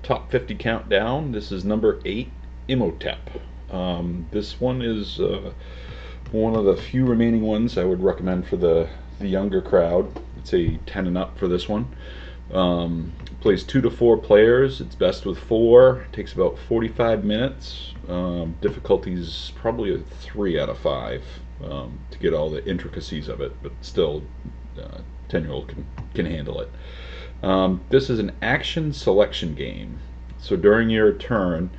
top 50 countdown. This is number 8, Imhotep. This one is one of the few remaining ones I would recommend for the younger crowd. It's a 10 and up for this one. Plays 2 to 4 players. It's best with 4. Takes about 45 minutes. Difficulty's probably a 3 out of 5 to get all the intricacies of it, but still, 10-year-old can handle it. This is an action selection game. So during your turn,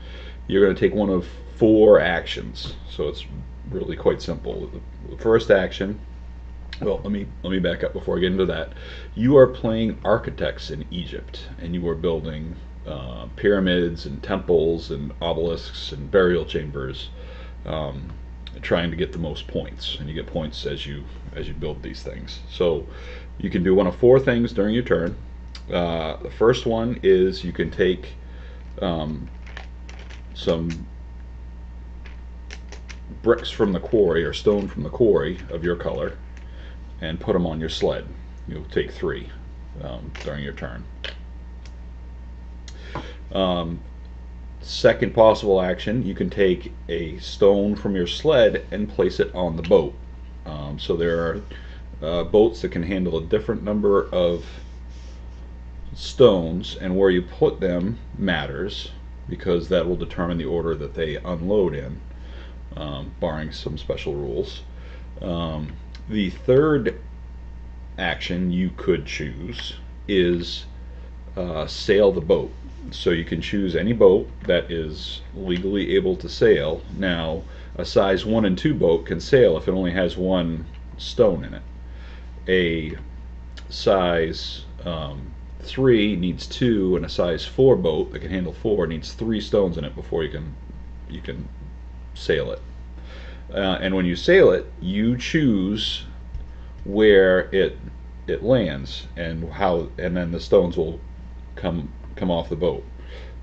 you're going to take one of 4 actions. So it's really quite simple. The first action, well, let me back up before I get into that. You are playing architects in Egypt, and you are building pyramids and temples and obelisks and burial chambers, trying to get the most points. And you get points as you build these things. So you can do one of 4 things during your turn. The first one is you can take some bricks from the quarry or stone from the quarry of your color and put them on your sled. You'll take 3 during your turn. Second possible action, you can take a stone from your sled and place it on the boat. So there are boats that can handle a different number of stones, and where you put them matters, because that will determine the order that they unload in, barring some special rules. The third action you could choose is sail the boat. So you can choose any boat that is legally able to sail. Now, a size 1 and 2 boat can sail if it only has 1 stone in it. A size 3 needs 2, and a size 4 boat that can handle 4 needs 3 stones in it before you can sail it. And when you sail it, you choose where it lands and then the stones will come off the boat.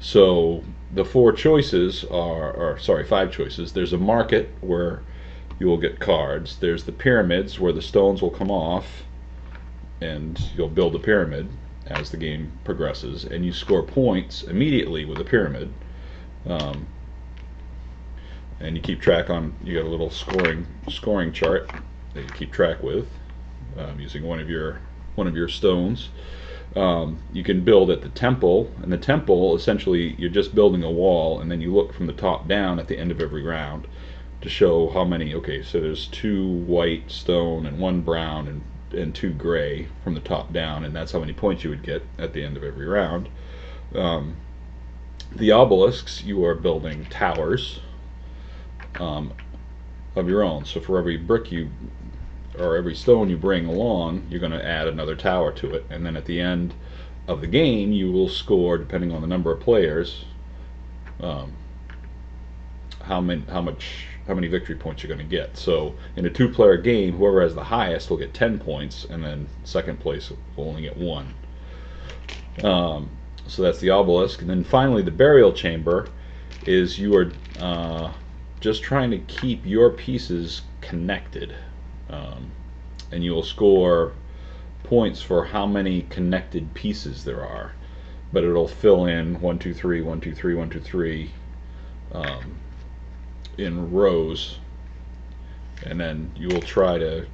So the 4 choices are, sorry, 5 choices. There's a market where you will get cards. There's the pyramids where the stones will come off and you'll build a pyramid as the game progresses, and you score points immediately with a pyramid. And you keep track on, you got a little scoring chart that you keep track with, using one of your stones. You can build at the temple, and the temple, essentially you're just building a wall, and then you look from the top down at the end of every round to show how many. Okay, so there's 2 white stone and 1 brown and 2 gray from the top down, and that's how many points you would get at the end of every round. The obelisks, you are building towers of your own. So for every brick or every stone you bring along, you're going to add another tower to it, and then at the end of the game you will score, depending on the number of players, how many victory points you're going to get. So in a 2-player game, whoever has the highest will get 10 points, and then second place will only get 1. So that's the obelisk. And then finally the burial chamber is you are just trying to keep your pieces connected, and you will score points for how many connected pieces there are, but it'll fill in 1 2 3 1 2 3 1 2 3 in rows, and then you will try to,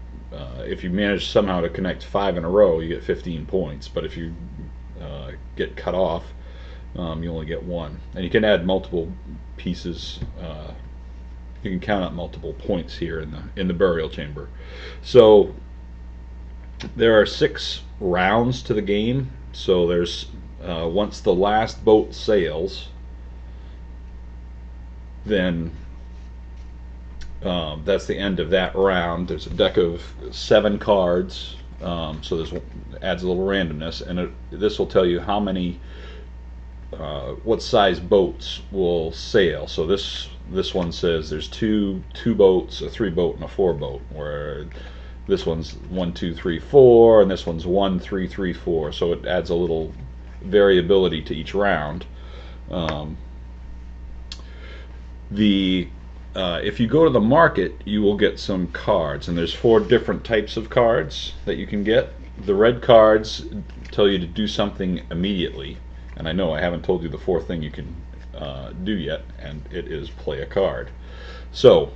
if you manage somehow to connect 5 in a row, you get 15 points, but if you get cut off, you only get 1. And you can add multiple pieces. You can count out multiple points here in the burial chamber. So there are 6 rounds to the game. So there's once the last boat sails, then that's the end of that round. There's a deck of 7 cards, so this adds a little randomness, and this will tell you how many, what size boats will sail. So this one says there's two boats, a 3 boat, and a 4 boat, where this one's 1 2 3 4, and this one's 1 3 3 4. So it adds a little variability to each round. If you go to the market, you will get some cards, and there's 4 different types of cards that you can get. The red cards tell you to do something immediately, And I know I haven't told you the fourth thing you can do yet, and it is play a card. So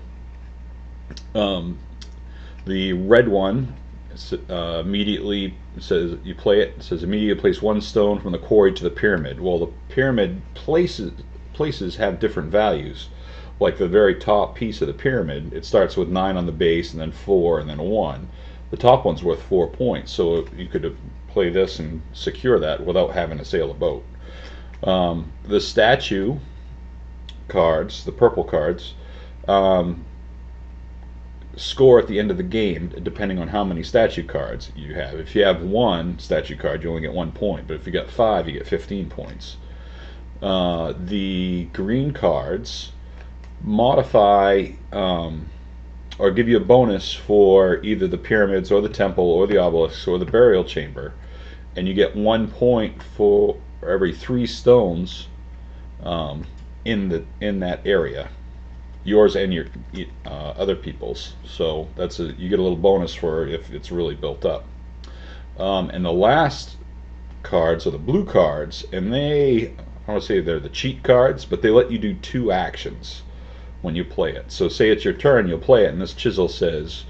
the red one immediately says you play it. It says immediately place one stone from the quarry to the pyramid. Well, the pyramid places have different values. Like the very top piece of the pyramid, it starts with 9 on the base, and then 4, and then 1. The top one's worth 4 points, so you could play this and secure that without having to sail a boat. The statue cards, the purple cards, score at the end of the game depending on how many statue cards you have. If you have 1 statue card, you only get 1 point, but if you got 5, you get 15 points. The green cards modify or give you a bonus for either the pyramids or the temple or the obelisks or the burial chamber, and you get 1 point for every 3 stones in that area, yours and your other people's. So that's you get a little bonus for if it's really built up. And the last cards are the blue cards, and I don't want to say they're the cheat cards, but they let you do 2 actions when you play it. So say it's your turn, you'll play it, and this chisel says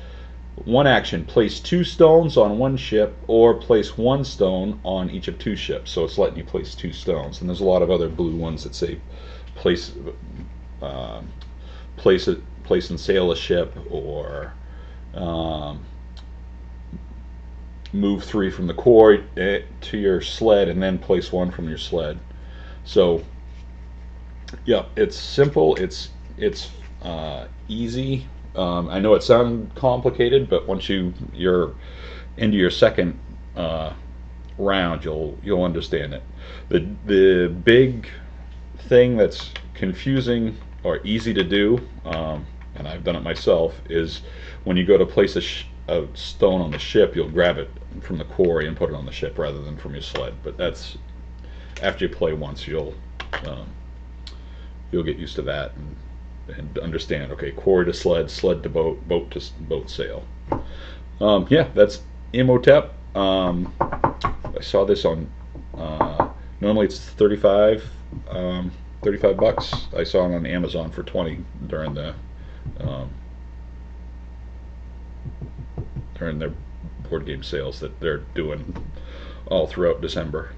1 action, place 2 stones on 1 ship, or place 1 stone on each of 2 ships. So it's letting you place 2 stones. And there's a lot of other blue ones that say place and sail a ship, or move 3 from the quarry to your sled, and then place 1 from your sled. So yeah, it's simple. It's easy. I know it sounds complicated, but once you're into your second round, you'll understand it. The big thing that's confusing or easy to do, and I've done it myself, is when you go to place a stone on the ship, you'll grab it from the quarry and put it on the ship rather than from your sled. But that's after you play once, you'll get used to that and understand, okay, quarry to sled, sled to boat, boat to boat sail. Yeah, that's Imhotep. I saw this on, normally it's 35 bucks. I saw it on Amazon for 20 during their board game sales that they're doing all throughout December.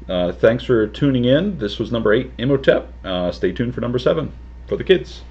Thanks for tuning in. This was number 8, Imhotep. Stay tuned for number 7 for the kids.